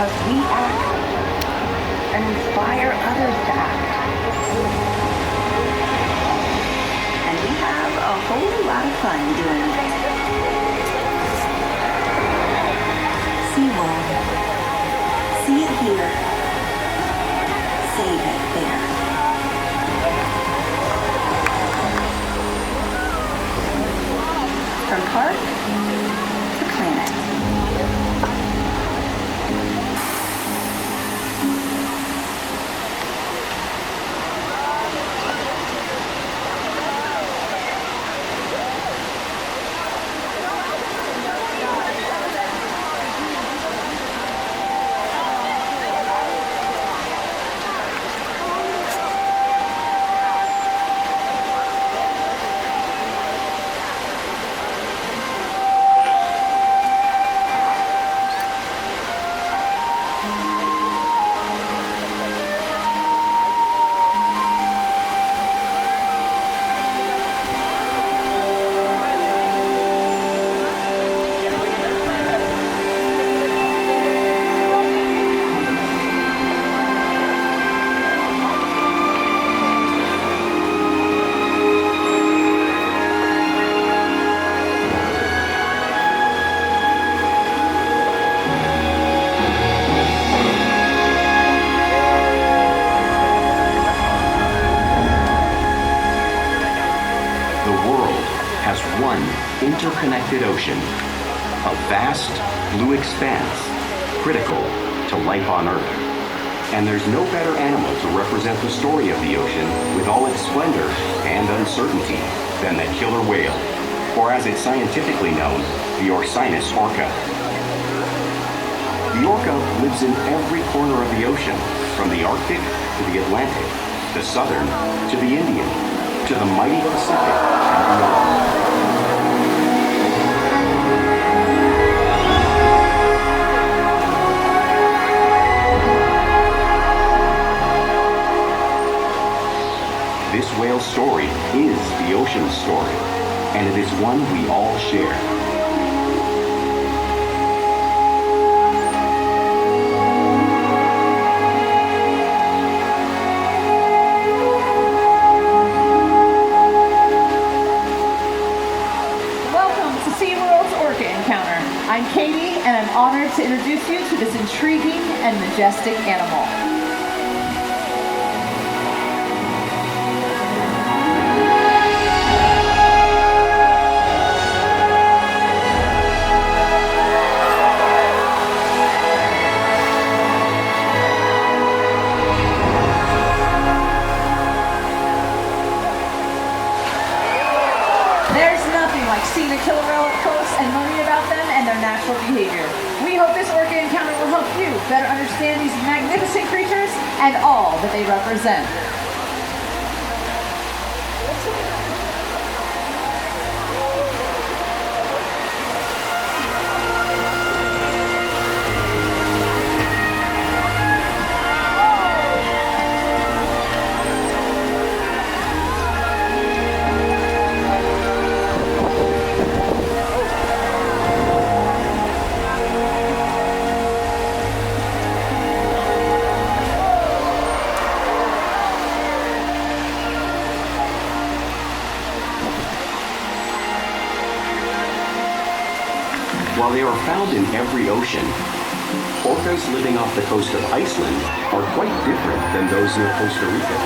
because we act and inspire others to act. And we have a whole lot of fun doing it. Seaworld. See it here. Save it there. From park to planet. Interconnected ocean, a vast blue expanse critical to life on Earth. And there's no better animal to represent the story of the ocean with all its splendor and uncertainty than the killer whale, or as it's scientifically known, the Orcinus orca. The orca lives in every corner of the ocean, from the Arctic to the Atlantic, the Southern to the Indian, to the mighty Pacific and beyond. This whale's story is the ocean's story, and it is one we all share. Welcome to Seaworld's Orca Encounter. I'm Katie, and I'm honored to introduce you to this intriguing and majestic animal. Seeing a killer whale up close and learning about them and their natural behavior. We hope this Orca Encounter will help you better understand these magnificent creatures and all that they represent. While they are found in every ocean, orcas living off the coast of Iceland are quite different than those near Costa Rica.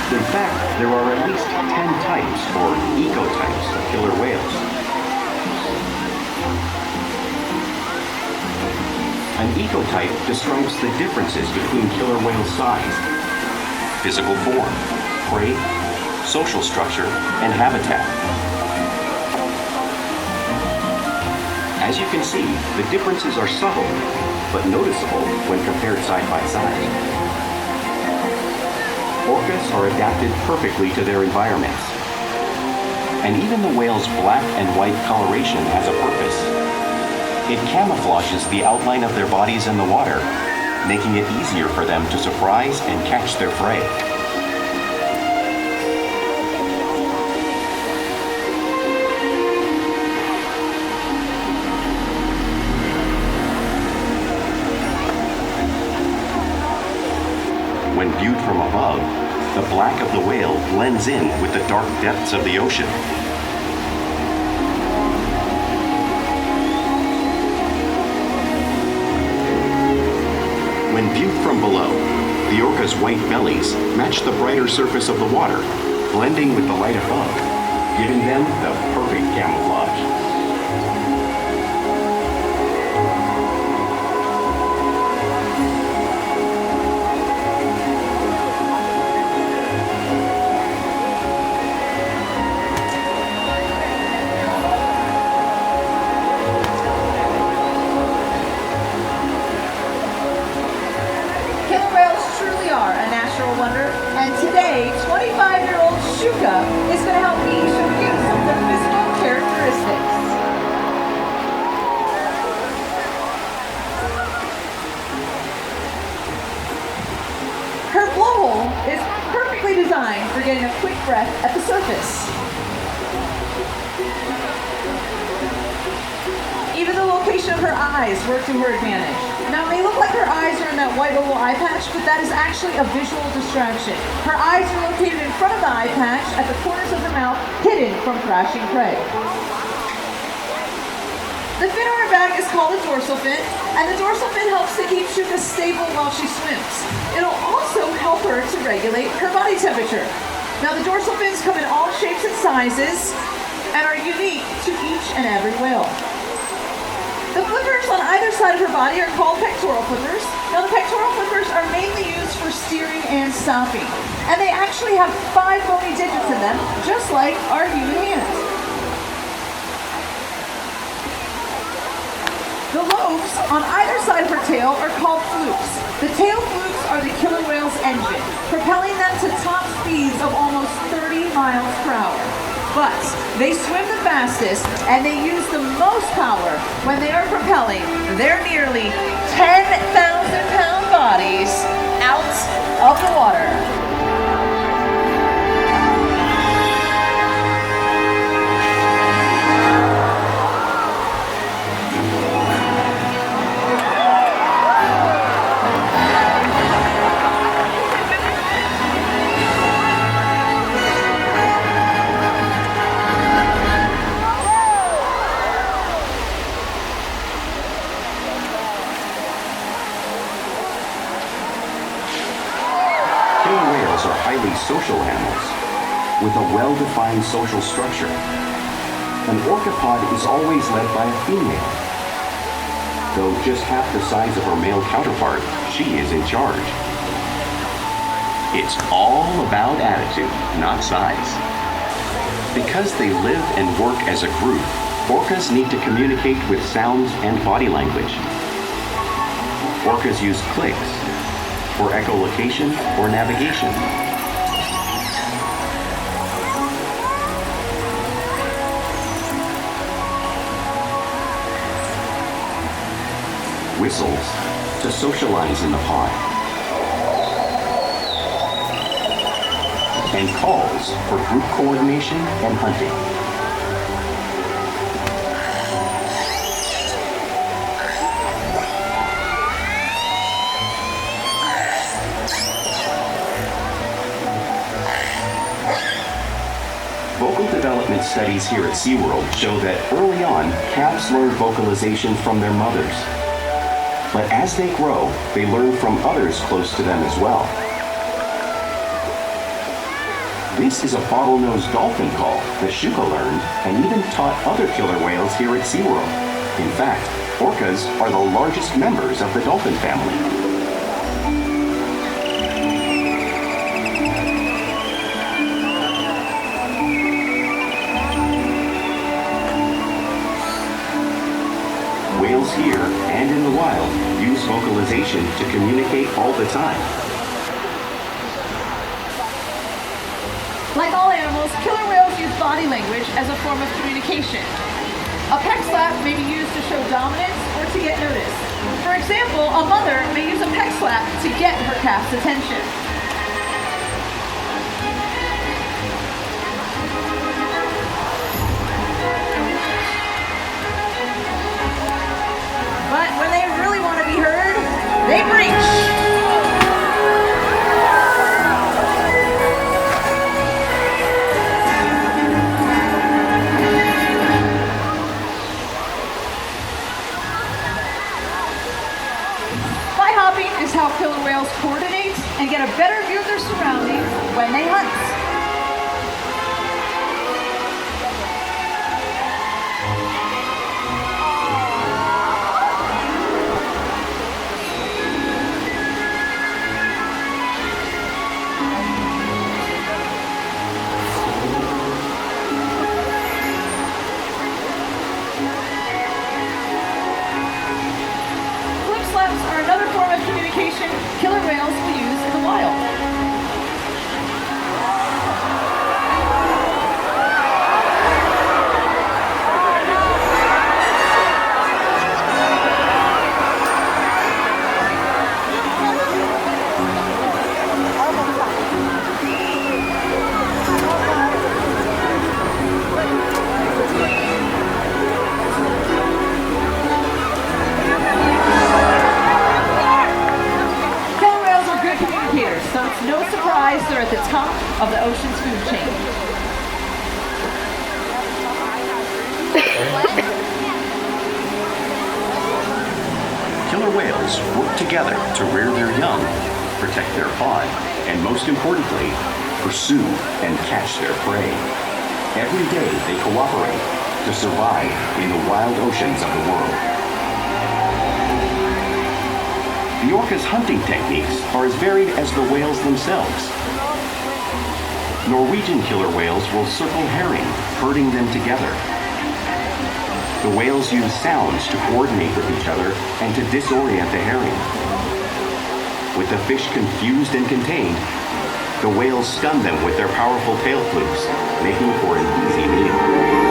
In fact, there are at least 10 types, or ecotypes, of killer whales. An ecotype describes the differences between killer whale size, physical form, prey, social structure, and habitat. As you can see, the differences are subtle, but noticeable when compared side by side. Orcas are adapted perfectly to their environments. And even the whale's black and white coloration has a purpose. It camouflages the outline of their bodies in the water, making it easier for them to surprise and catch their prey. when viewed from above, the black of the whale blends in with the dark depths of the ocean. When viewed from below, the orca's white bellies match the brighter surface of the water, blending with the light above, giving them the perfect camouflage. Killer whales truly are a natural wonder, and today, 25-year-old Shouka is going to help me showcase some of their physical characteristics. Her blowhole is perfectly designed for getting a quick breath at the surface. Even the location of her eyes work to her advantage. Now, it may look like her eyes are in that white oval eye patch, but that is actually a visual distraction. Her eyes are located in front of the eye patch at the corners of her mouth, hidden from thrashing prey. The fin on her back is called a dorsal fin, and the dorsal fin helps to keep Shouka stable while she swims. It'll also help her to regulate her body temperature. Now, the dorsal fins come in all shapes and sizes and are unique to each and every whale. The flippers on either side of her body are called pectoral flippers. Now, the pectoral flippers are mainly used for steering and stopping, and they actually have 5 bony digits in them, just like our human hand. The lobes on either side of her tail are called flukes. The tail flukes are the killer whale's engine, propelling them to top speeds of almost 30 miles per hour. But they swim the fastest and they use the most power when they are propelling their nearly 10,000-pound bodies out of the water. Are highly social animals with a well-defined social structure. An orcapod is always led by a female. Though just half the size of her male counterpart, she is in charge. It's all about attitude, not size. Because they live and work as a group, orcas need to communicate with sounds and body language. Orcas use clicks for echolocation or navigation. Whistles to socialize in the pod. And calls for group coordination and hunting. Vocal development studies here at Seaworld show that early on, calves learn vocalization from their mothers. But as they grow, they learn from others close to them as well. This is a bottlenose dolphin call that Shouka learned and even taught other killer whales here at Seaworld. In fact, orcas are the largest members of the dolphin family. Whales here and in the wild use vocalization to communicate all the time. Like all animals, killer whales use body language as a form of communication. A peck slap may be used to show dominance or to get noticed. For example, a mother may use a peck slap to get her calf's attention. But when they really want to be heard, they breach. Jumping is how killer whales coordinate and get a better view of their surroundings when they hunt. Are another form of communication killer whales will use in the wild. So it's no surprise they're at the top of the ocean's food chain. Killer whales work together to rear their young, protect their pod, and most importantly, pursue and catch their prey. Every day they cooperate to survive in the wild oceans of the world. The orca's hunting techniques are as varied as the whales themselves. Norwegian killer whales will circle herring, herding them together. The whales use sounds to coordinate with each other and to disorient the herring. With the fish confused and contained, the whales stun them with their powerful tail flukes, making for an easy meal.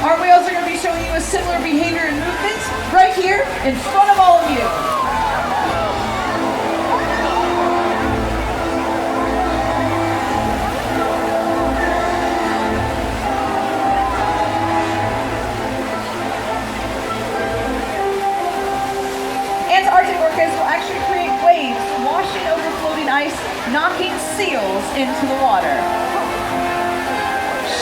Our whales are going to be showing you a similar behavior and movement right here in front of all of you. Antarctic orcas will actually create waves washing over floating ice, knocking seals into the water.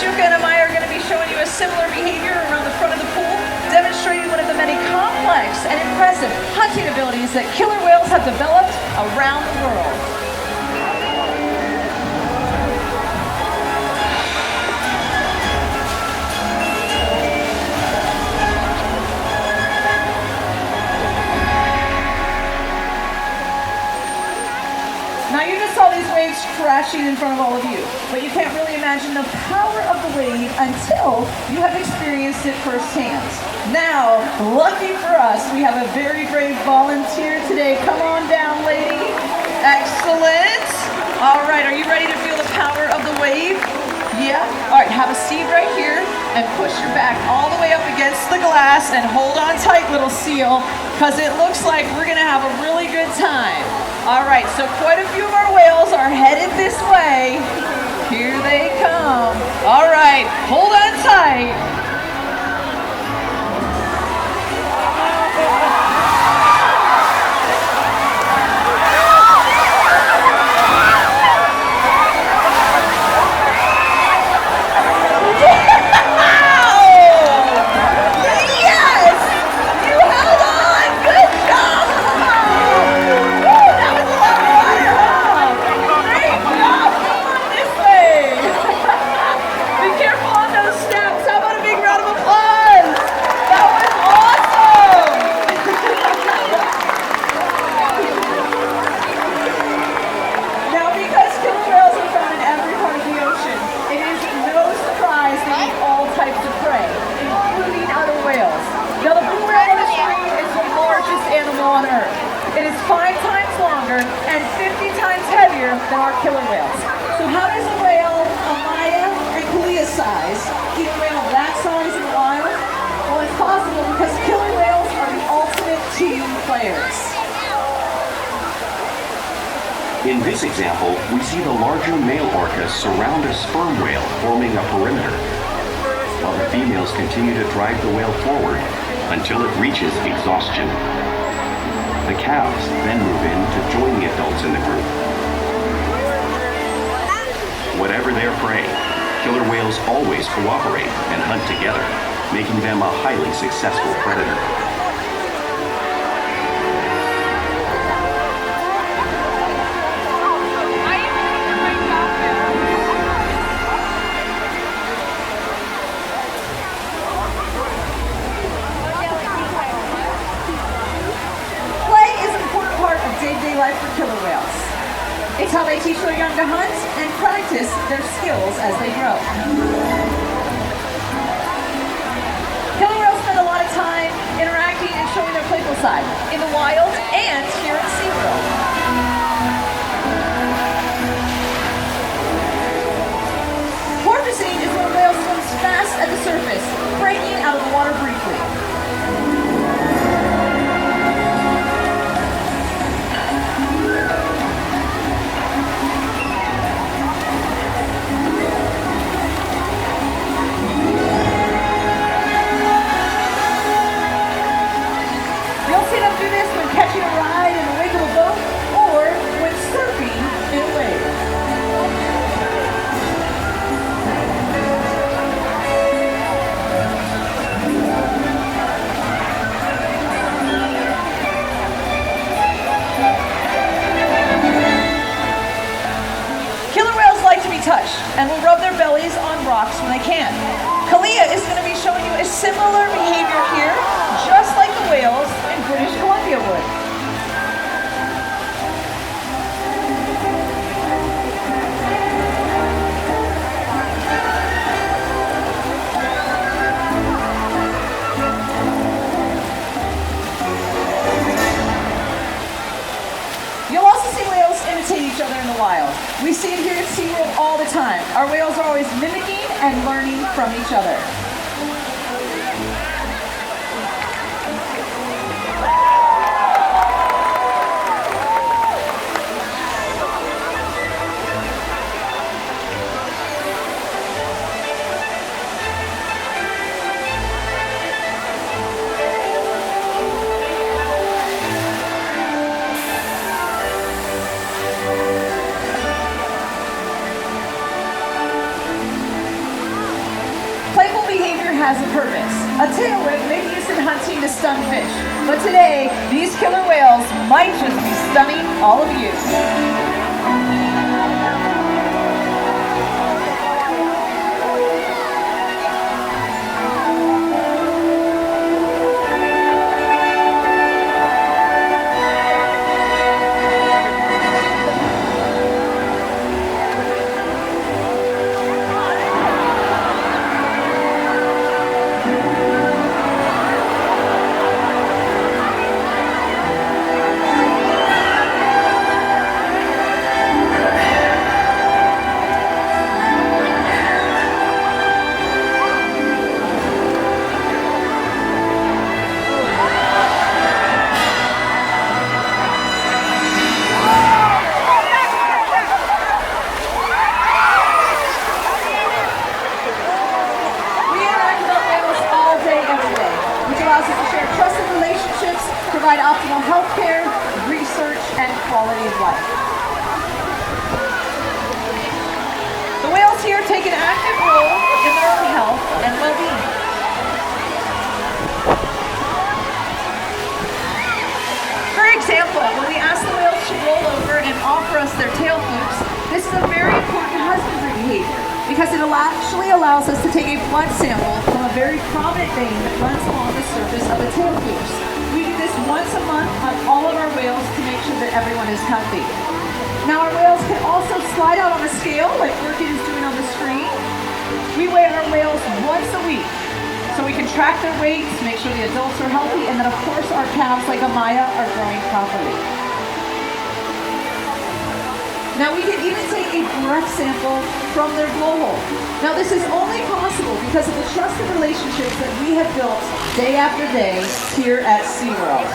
Shouka and Amaya are going to be showing you a similar behavior around the front of the pool, demonstrating one of the many complex and impressive hunting abilities that killer whales have developed around the world. Now you just saw these waves crashing in front of all of you, but you can't really imagine the power of the wave until you have experienced it firsthand. Now, lucky for us, we have a very brave volunteer today. Come on down, lady. Excellent. All right, are you ready to feel the power of the wave? Yeah? All right, have a seat right here and push your back all the way up against the glass and hold on tight, little seal, because it looks like we're going to have a really good time. All right, so quite a few of our whales are headed this way. Here they come. All right, hold on tight. On Earth. It is 5 times longer and 50 times heavier than our killer whales. So how does a whale Amaya and Kalia size? size, keep a whale that size in the wild? Well, it's possible because killer whales are the ultimate team players. In this example, we see the larger male orcas surround a sperm whale, forming a perimeter, while the females continue to drive the whale forward until it reaches exhaustion. The calves then move in to join the adults in the group. Whatever their prey, killer whales always cooperate and hunt together, making them a highly successful predator. Day-to-day life for killer whales. It's how they teach their young to hunt and practice their skills as they grow. Killer whales spend a lot of time interacting and showing their playful side in the wild and here at Seaworld. Porpoising is when a whale swims fast at the surface, breaking out of the water briefly. Do this when catching a ride in the wake of a boat or when surfing in a wave. Killer whales like to be touched and will rub their bellies on rocks when they can. Kalia is going to be showing you a similar behavior here, just like the whales in British Columbia would. You'll also see whales imitate each other in the wild. We see it here at Seaworld all the time. Our whales are always mimicking and learning from each other. Has a purpose. A tail whip may be used in hunting to stun fish, but today, these killer whales might just be stunning all of you. Provide optimal health care, research, and quality of life. The whales here take an active role in their own health and well-being. For example, when we ask the whales to roll over and offer us their tail flukes, this is a very important husbandry behavior because it actually allows us to take a blood sample from a very prominent vein that runs along the surface of the tail flukes. We do this once a month on all of our whales to make sure that everyone is healthy. Now our whales can also slide out on a scale like Orkid is doing on the screen. We weigh our whales once a week so we can track their weights, make sure the adults are healthy, and that of course our calves like Amaya are growing properly. Now we can even take a breath sample from their blowhole. Now this is only possible because of the trusted relationships that we have built day after day here at Seaworld.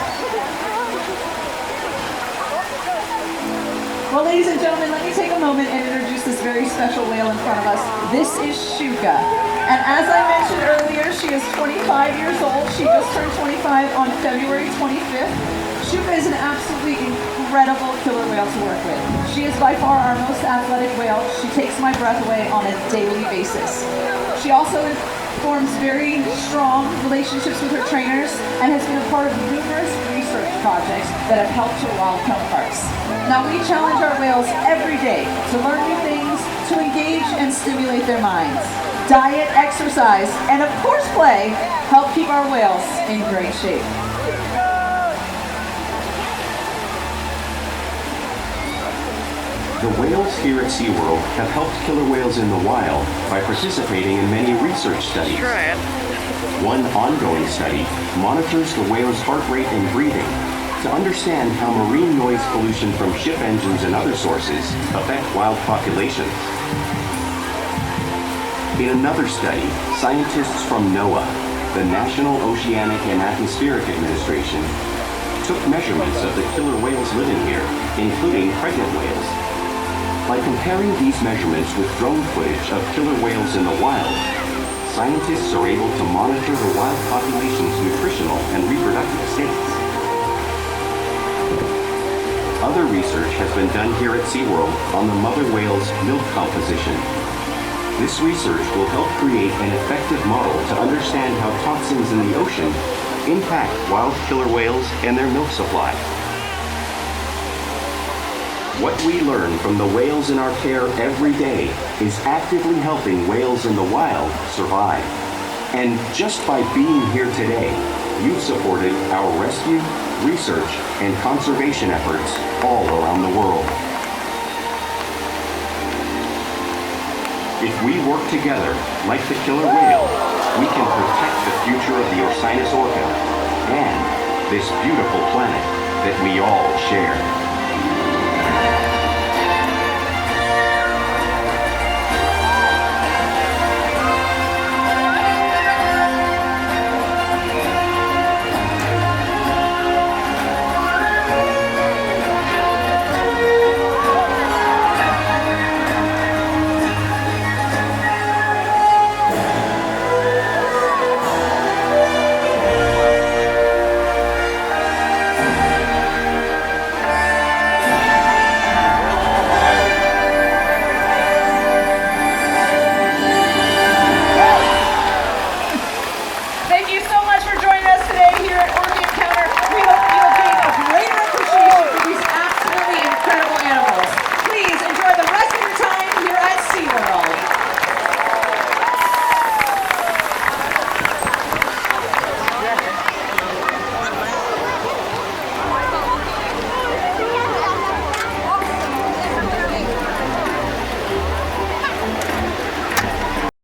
Well, ladies and gentlemen, let me take a moment and introduce this very special whale in front of us. This is Shouka. And as I mentioned earlier, she is 25 years old. She just turned 25 on February 25th. Shouka is an absolutely incredible killer whale to work with. She is by far our most athletic whale. She takes my breath away on a daily basis. She also forms very strong relationships with her trainers and has been a part of numerous research projects that have helped her wild counterparts. Now we challenge our whales every day to learn new things, to engage and stimulate their minds. Diet, exercise, and of course play help keep our whales in great shape. The whales here at SeaWorld have helped killer whales in the wild by participating in many research studies. One ongoing study monitors the whale's heart rate and breathing to understand how marine noise pollution from ship engines and other sources affect wild populations. In another study, scientists from NOAA, the National Oceanic and Atmospheric Administration, took measurements of the killer whales living here, including pregnant whales. By comparing these measurements with drone footage of killer whales in the wild, scientists are able to monitor the wild population's nutritional and reproductive states. Other research has been done here at SeaWorld on the mother whale's milk composition. This research will help create an effective model to understand how toxins in the ocean impact wild killer whales and their milk supply. What we learn from the whales in our care every day is actively helping whales in the wild survive. And just by being here today, you've supported our rescue, research, and conservation efforts all around the world. If we work together, like the killer whale, we can protect the future of the Orcinus orca and this beautiful planet that we all share.